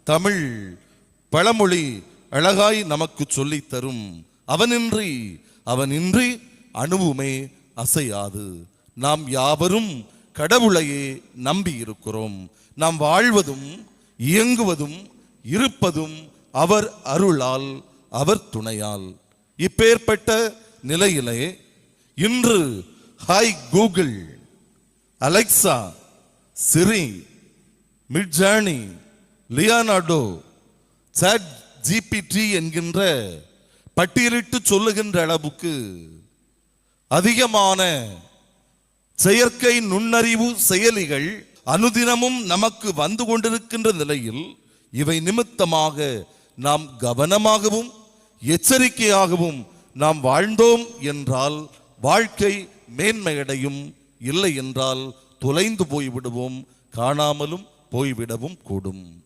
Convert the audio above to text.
தமிழ் பழமொழி அழகாய் நமக்கு சொல்லித் தரும். அவனின்றி அணுவுமே அசையாது. நாம் யாவரும் கடவுளையே நம்பி இருக்கிறோம். நாம் வாழ்வதும் இயங்குவதும் இருப்பதும் அவர் அருளால், அவர் துணையால். இப்பேற்பட்ட நிலையிலே இன்று ஹாய் கூகுள், அலெக்சா, சிரி, மிட்ஜர்னி, லியோனார்டோ, சாட் ஜிபிடி என்கின்ற பட்டியலிட்டு சொல்லுகின்ற அளவுக்கு அதிகமான செயற்கை நுண்ணறிவு செயலிகள் அனுதினமும் நமக்கு வந்து கொண்டிருக்கின்ற நிலையில் இவை நிமித்தமாக நாம் கவனமாகவும் எச்சரிக்கையாகவும் நாம் வாழ்ந்தோம் என்றால் வாழ்க்கை மேன்மையடையும். இல்லை என்றால் தொலைந்து போய்விடுவோம், காணாமலும் போய்விடவும் கூடும்.